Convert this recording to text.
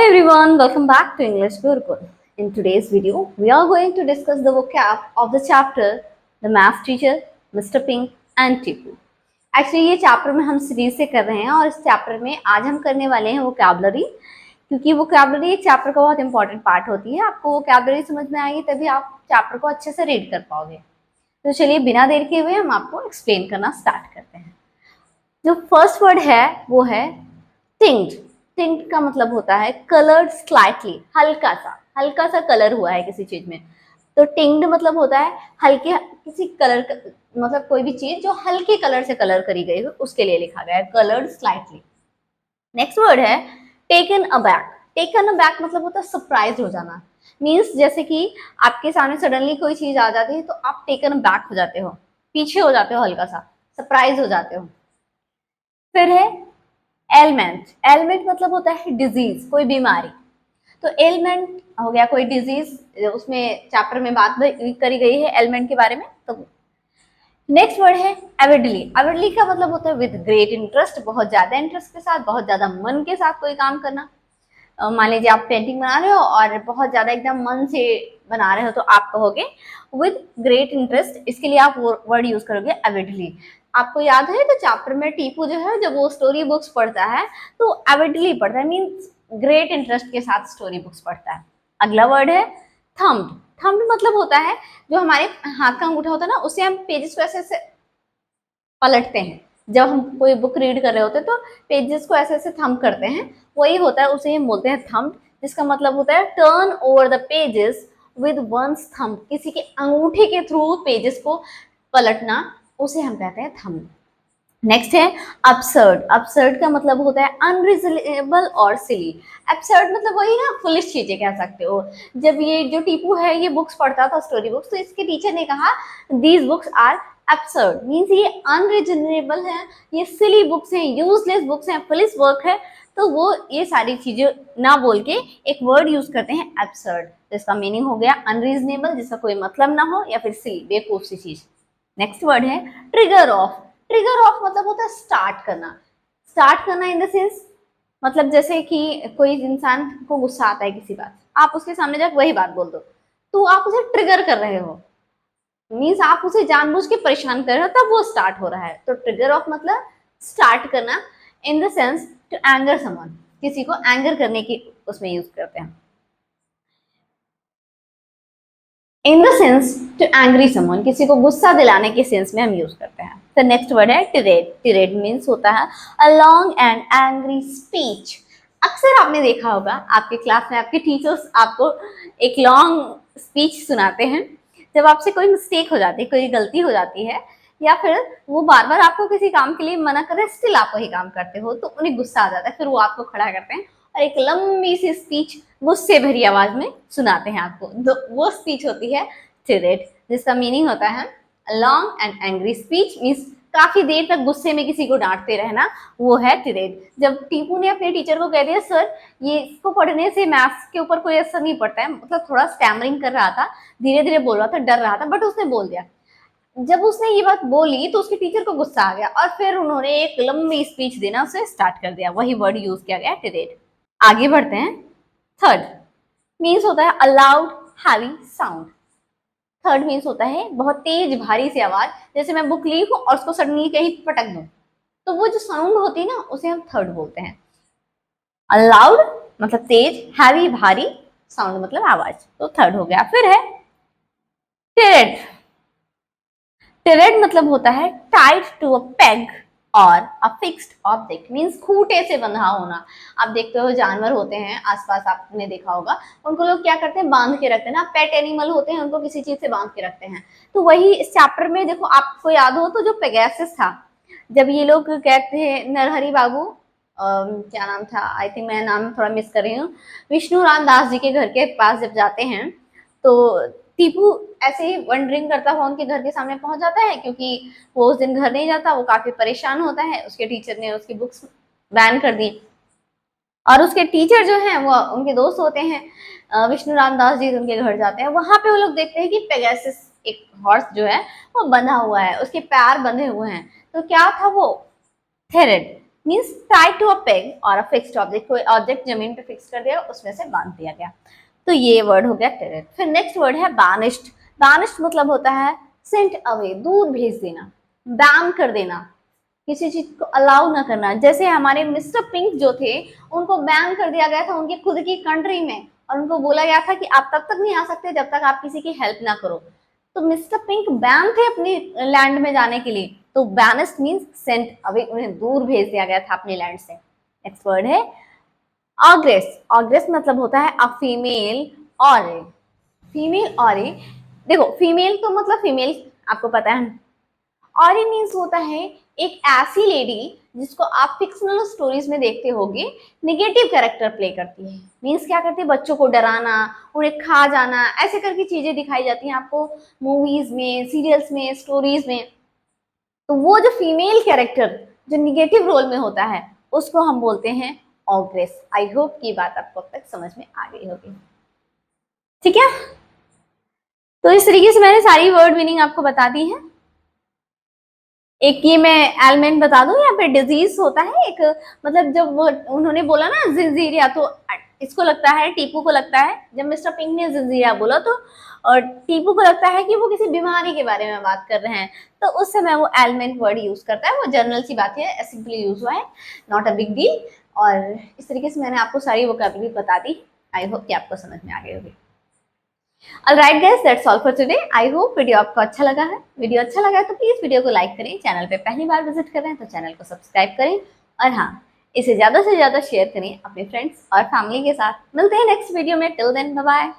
everyone, welcome back to English Gurukul. In today's video, we are going to discuss the vocab of the chapter The Math Teacher, Mr. Pink and Tipu. Actually ये chapter में हम series से कर रहे हैं और इस chapter में आज हम करने वाले हैं वोकैबुलरी, क्योंकि वोकैबुलरी एक चैप्टर का बहुत इंपॉर्टेंट पार्ट होती है। आपको वोकैबुलरी समझ में आएगी तभी आप चैप्टर को अच्छे से रीड कर पाओगे। तो चलिए बिना देर किए हुए हम आपको एक्सप्लेन करना स्टार्ट करते हैं। जो फर्स्ट वर्ड है वो है टिंक्ड। टिंक्ड का मतलब होता है कलर्ड स्लाइटली, हल्का सा कलर हुआ है किसी चीज में। तो टिंक्ड मतलब होता है हल्के किसी कलर का, मतलब कोई भी चीज जो हल्के कलर से कलर करी गई हो उसके लिए लिखा गया है कलर्ड स्लाइटली। नेक्स्ट वर्ड है टेकन अबैक। टेकन अबैक मतलब होता है सरप्राइज हो जाना। मीन्स जैसे कि आपके सामने सडनली कोई चीज आ जाती है तो आप टेकन अबैक हो जाते हो, पीछे हो जाते हो, हल्का सा सरप्राइज हो जाते हो। फिर है एलमेंट। एलमेंट मतलब होता है डिजीज, कोई बीमारी। तो एलमेंट हो गया कोई डिजीज, उसमें चैप्टर में बात करी गई है एलमेंट के बारे में। तो नेक्स्ट वर्ड है एविडली। एविडली का मतलब होता है विद ग्रेट इंटरेस्ट, बहुत ज्यादा इंटरेस्ट के साथ, बहुत ज्यादा मन के साथ कोई काम करना। मान लीजिए आप पेंटिंग बना रहे हो और बहुत ज्यादा एकदम मन से बना रहे हो तो आप कहोगे विद ग्रेट इंटरेस्ट। इसके लिए आप वर्ड यूज करोगे एविडली। आपको याद है तो चैप्टर में टीपू जो है जब वो स्टोरी बुक्स पढ़ता है तो एविडली पढ़ता है, मीन्स ग्रेट इंटरेस्ट के साथ स्टोरी बुक्स पढ़ता है। अगला वर्ड है थम्ब्ड। थम्ब्ड मतलब होता है जो हमारे हाथ का अंगूठा होता है ना, उससे हम पेजेस को ऐसे ऐसे पलटते हैं। जब हम कोई बुक रीड कर रहे होते हैं तो पेजेस को ऐसे ऐसे थंब करते हैं, वही होता है, उसे हम बोलते हैं थंब, जिसका मतलब होता है turn over the pages with one's thumb. किसी के अंगूठे के थ्रू पेजेस को पलटना, उसे हम कहते हैं थंब। नेक्स्ट है absurd। absurd का मतलब होता है अनरीजनेबल और सिली। absurd मतलब वही ना, फुलिश चीजें कह सकते हो। जब ये जो टीपू है ये बुक्स पढ़ता था स्टोरी बुक्स, तो इसके टीचर ने कहा these books are absurd, means ये अनरीजनेबल है, ये सिली बुक्स हैं, यूजलेस बुक्स हैं, फुलिश वर्क है। तो वो ये सारी चीजें ना बोल के एक वर्ड यूज करते हैं absurd। तो इसका मीनिंग हो गया अनरीजनेबल, जिसका कोई मतलब ना हो, या फिर सिली, बेवकूफ सी चीज। नेक्स्ट वर्ड है ट्रिगर ऑफ। ट्रिगर ऑफ मतलब होता है स्टार्ट करना। स्टार्ट करना इन द सेंस, मतलब जैसे कि कोई इंसान को गुस्सा आता है किसी बात, आप उसके सामने जाकर वही बात बोल दो तो आप उसे ट्रिगर कर रहे हो, मीन्स आप उसे जानबूझ के परेशान कर रहे हो, तब वो स्टार्ट हो रहा है। तो ट्रिगर ऑफ मतलब स्टार्ट करना in the sense to anger someone, किसी को एंगर करने की उसमें यूज करते हैं। In the sense to angry someone, किसी को गुस्सा दिलाने के सेंस में हम यूज करते हैं। तो नेक्स्ट वर्ड है टिरेड। टिरेड मीन्स होता है a long and angry speech. अक्सर आपने देखा होगा आपके क्लास में आपके टीचर्स आपको एक लॉन्ग स्पीच सुनाते हैं जब आपसे कोई मिस्टेक हो जाती है, कोई गलती हो जाती है, या फिर वो बार बार आपको किसी काम के लिए मना कर रहे, स्टिल आप वही काम करते हो, तो उन्हें गुस्सा आ जाता है, फिर वो आपको खड़ा करते हैं और एक लंबी सी स्पीच गुस्से भरी आवाज में सुनाते हैं आपको। तो वो स्पीच होती है टिरेड, जिसका मीनिंग होता है long and angry speech, means काफी देर तक गुस्से में किसी को डांटते रहना, वो है टिरेड। जब टीपू ने अपने टीचर को कह दिया सर ये इसको पढ़ने से मैथ्स के ऊपर कोई असर नहीं पड़ता है, मतलब थोड़ा स्टैमरिंग कर रहा था, धीरे धीरे बोल रहा था, डर रहा था, बट उसने बोल दिया। जब उसने ये बात बोली तो उसके टीचर को गुस्सा आ गया और फिर उन्होंने एक लंबी स्पीच देना उसे स्टार्ट कर दिया, वही वर्ड यूज किया गया टिरेड। आगे बढ़ते हैं। थर्ड मीन्स होता है allowed heavy sound. Third means होता है बहुत तेज भारी सी आवाज, जैसे मैं बुक ली हूँ और उसको सडनली कहीं पटक दूं, तो वो जो साउंड होती है ना उसे हम थर्ड बोलते हैं। अलाउड मतलब तेज, हैवी भारी, साउंड मतलब आवाज, तो थर्ड हो गया। फिर है टिरेड। टिरेड मतलब होता है टाइड टू अ पेग और अ फिक्स्ड ऑब्जेक्ट, मीन्स खूंटे से बंधा होना। आप देखते हो जानवर होते हैं आसपास, आपने देखा होगा, उनको लोग क्या करते हैं बांध के रखते हैं ना, पेट एनिमल होते हैं उनको किसी चीज से बांध के रखते हैं। तो वही इस चैप्टर में देखो, आपको याद हो तो जो पेगासस था, जब ये लोग कहते हैं नरहरि बाबू, क्या नाम था, आई थिंक मैं नाम थोड़ा मिस कर रही हूँ, विष्णु राम दास जी के घर के पास जब जाते हैं तो टीपू ऐसे ही वंडरिंग करता हुआ उनके घर के सामने पहुंच जाता है, क्योंकि वो उस दिन घर नहीं जाता, वो काफी परेशान होता है, उसके टीचर ने उसकी बुक्स बैन कर दी। और उसके टीचर जो हैं वो उनके दोस्त होते हैं, विष्णु रामदास जी उनके घर जाते हैं, वहां पे वो लोग देखते हैं कि पेगासस एक हॉर्स जो है वो बंधा हुआ है, उसके पैर बंधे हुए हैं। तो क्या था वो? Tethered. Means tied to a peg और अ फिक्स्ड ऑब्जेक्ट, कोई ऑब्जेक्ट जमीन पे फिक्स कर दिया उसमें से बांध दिया गया। तो ये वर्ड हो गया टेरेड। फिर नेक्स्ट वर्ड है बैनिश्ड। बैनिश्ड मतलब होता है सेंट अवे, दूर भेज देना, बैन कर देना, किसी चीज को अलाउ ना करना। जैसे हमारे मिस्टर पिंक जो थे उनको बैन कर दिया गया था उनकी खुद की कंट्री में, और उनको बोला गया था कि आप तब तक नहीं आ सकते जब तक आप किसी की हेल्प ना करो। तो मिस्टर पिंक बैन थे अपनी लैंड में जाने के लिए, तो बैनिस्ड मीन्स सेंट अवे, उन्हें दूर भेज दिया गया था अपनी लैंड से। नेक्स्ट वर्ड है ऑग्रेस। ऑग्रेस मतलब होता है अ फीमेल और, फीमेल और, देखो फीमेल तो मतलब फीमेल आपको पता है, और मीन्स होता है एक ऐसी लेडी जिसको आप फिक्शनल स्टोरीज में देखते होगे निगेटिव कैरेक्टर प्ले करती है। मीन्स क्या करती है, बच्चों को डराना, उन्हें खा जाना, ऐसे करके चीजें दिखाई जाती हैं आपको मूवीज में, सीरियल्स में, स्टोरीज में। तो वो जो फीमेल कैरेक्टर जो निगेटिव रोल में होता है उसको हम बोलते हैं ऑग्रेस। आई होप की बात आपको अब तक समझ में आ गई होगी। ठीक है, तो इस तरीके से मैंने सारी वर्ड मीनिंग आपको बता दी है। एक ये मैं एलिमेंट बता दूं, यहाँ पे डिजीज होता है एक, मतलब जब वो उन्होंने बोला ना जिंजीरिया, तो इसको लगता है, टीपू को लगता है, जब मिस्टर पिंक ने जिंजीरिया बोला तो और टीपू को लगता है कि वो किसी बीमारी के बारे में बात कर रहे हैं, तो उस समय वो एलिमेंट वर्ड यूज करता है। वो जनरल सी बात है, सिंपली यूज हुआ है, नॉट अ बिग डील। और इस तरीके से मैंने आपको सारी वोकैबुलरी बता दी। आई होप कि आपको समझ में आ गई होगी। Alright guys, that's all for today. I hope video आपको अच्छा लगा है। वीडियो अच्छा लगा है तो प्लीज वीडियो को लाइक करें, चैनल पे पहली बार विजिट कर रहे हैं तो चैनल को सब्सक्राइब करें, और हाँ, इसे ज्यादा से ज्यादा शेयर करें अपने फ्रेंड्स और फैमिली के साथ। मिलते हैं नेक्स्ट वीडियो में, टिल देन बाय बाय।